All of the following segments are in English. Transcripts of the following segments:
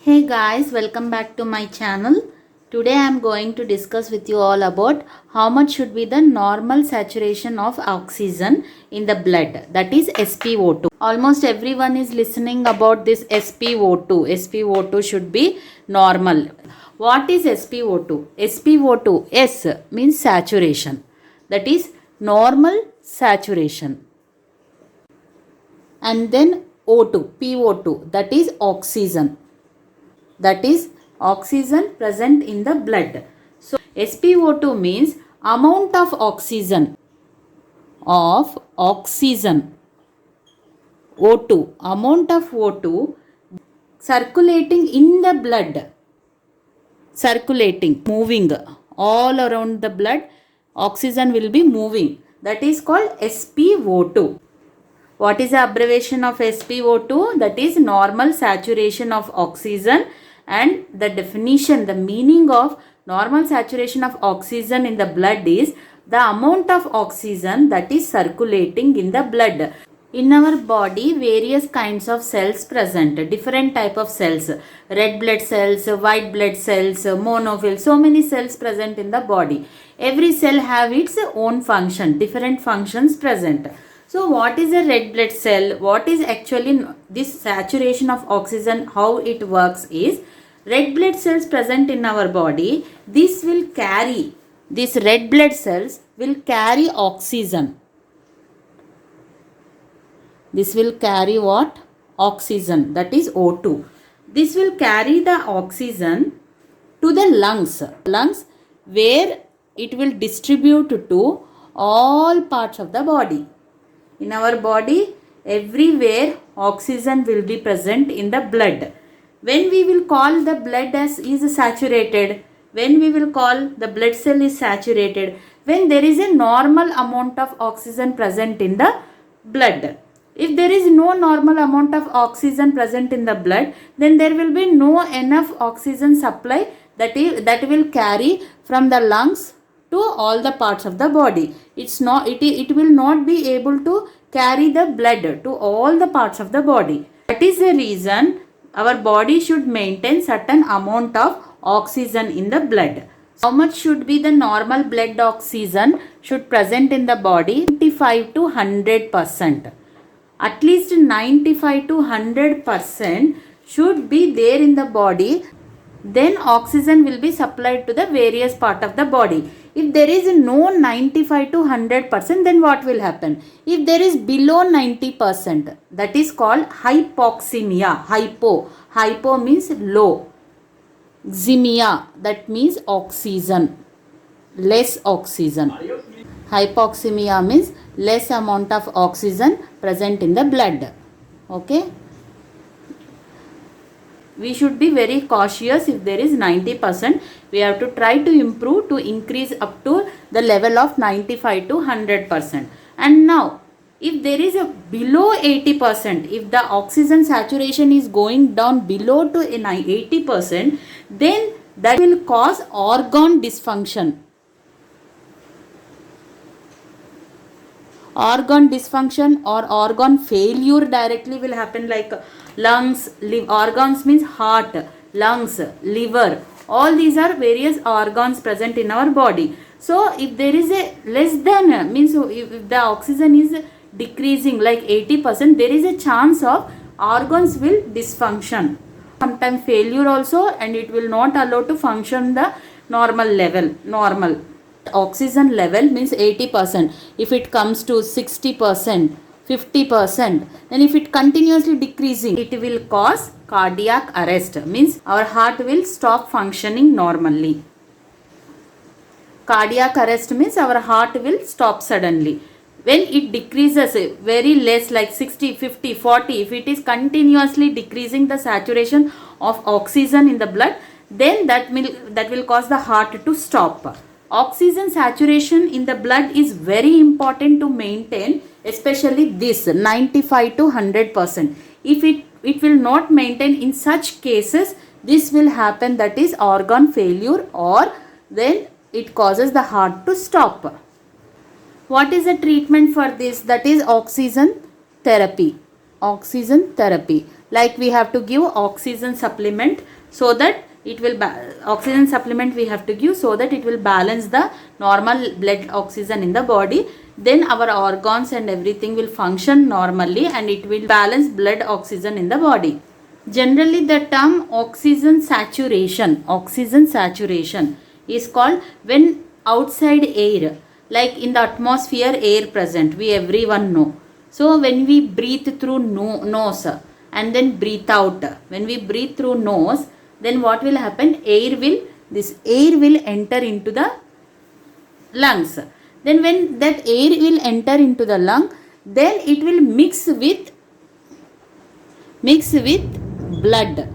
Hey guys, welcome back to my channel. Today I am going to discuss with you all about how much should be the normal saturation of oxygen in the blood, that is SpO2. Almost everyone is listening about this SpO2. SpO2 should be normal. What is SpO2? SpO2, S means saturation, that is normal saturation. And then O2, PO2, that is oxygen. That is oxygen present in the blood. So SpO2 means amount of oxygen O2, amount of O2 circulating in the blood, moving all around the blood, oxygen will be moving. That is called SpO2. What is the abbreviation of SpO2? That is normal saturation of oxygen. And the definition, the meaning of normal saturation of oxygen in the blood is the amount of oxygen that is circulating in the blood. In our body, various kinds of cells present, different type of cells, red blood cells, white blood cells, monophils, so many cells present in the body. Every cell have its own function, different functions present. So what is a red blood cell? What is actually this saturation of oxygen? How it works is, red blood cells present in our body, these red blood cells will carry oxygen. This will carry what? Oxygen, that is O2. This will carry the oxygen to the lungs where it will distribute to all parts of the body. In our body, everywhere oxygen will be present in the blood. When we will call the blood as is saturated, when we will call the blood cell is saturated, when there is a normal amount of oxygen present in the blood. If there is no normal amount of oxygen present in the blood, then there will be no enough oxygen supply that will carry from the lungs to all the parts of the body. It will not be able to carry the blood to all the parts of the body. That is the reason our body should maintain certain amount of oxygen in the blood. How much should be the normal blood oxygen should present in the body? 95 to 100%. At least 95 to 100% should be there in the body. Then oxygen will be supplied to the various part of the body. If there is no 95 to 100%, then what will happen? If there is below 90%, that is called hypoxemia. Hypo means low. Xemia, that means oxygen, less oxygen. Hypoxemia means less amount of oxygen present in the blood. Okay. We should be very cautious. If there is 90%, we have to try to improve to increase up to the level of 95 to 100%. And now, if there is a below 80%, if the oxygen saturation is going down below to 80%, then that will cause organ dysfunction. Organ dysfunction or organ failure directly will happen, like lungs, organs means heart, lungs, liver, all these are various organs present in our body. So if there is a less than, means if the oxygen is decreasing like 80%, there is a chance of organs will dysfunction, sometimes failure also, and it will not allow to function the normal level. Oxygen level means 80%. If it comes to 60%, 50%, then if it continuously decreasing, it will cause cardiac arrest, means our heart will stop functioning normally. Cardiac arrest means our heart will stop suddenly. When it decreases very less, like 60, 50, 40, if it is continuously decreasing the saturation of oxygen in the blood, then that will cause the heart to stop. Oxygen saturation in the blood is very important to maintain, especially this 95 to 100%. If it will not maintain, in such cases this will happen, that is organ failure, or then it causes the heart to stop. What is the treatment for this? That is oxygen therapy. like we have to give oxygen supplement so that it will oxygen supplement we have to give so that it will balance the normal blood oxygen in the body. Then our organs and everything will function normally and it will balance blood oxygen in the body. Generally the term oxygen saturation is called when outside air, like in the atmosphere air present, we everyone know. So when we breathe through nose and then breathe out, when we breathe through nose, then what will happen? This air will enter into the lungs. Then when that air will enter into the lung, then it will mix with blood.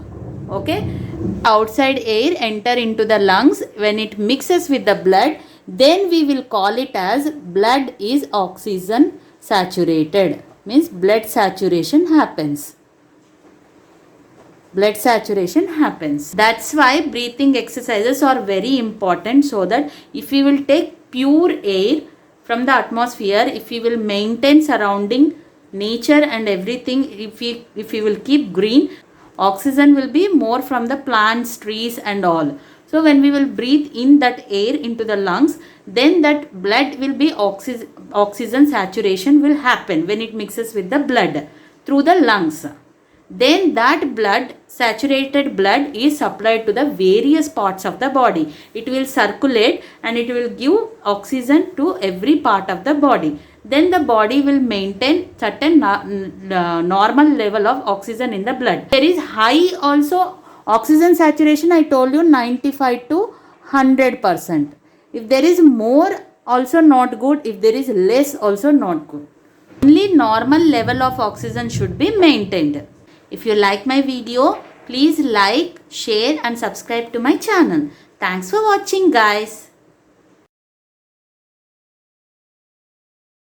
Okay, outside air enter into the lungs. When it mixes with the blood, then we will call it as blood is oxygen saturated. Means blood saturation happens. That's why breathing exercises are very important, so that if we will take pure air from the atmosphere, if we will maintain surrounding nature and everything, if we will keep green, oxygen will be more from the plants, trees and all. So when we will breathe in that air into the lungs, then that blood will be oxygen saturation will happen when it mixes with the blood through the lungs. Then that blood, saturated blood, is supplied to the various parts of the body. It will circulate and it will give oxygen to every part of the body. Then the body will maintain certain normal level of oxygen in the blood. There is high also oxygen saturation, I told you 95 to 100%. If there is more, also not good. If there is less, also not good. Only normal level of oxygen should be maintained. If you like my video, please like, share and subscribe to my channel. Thanks for watching, guys.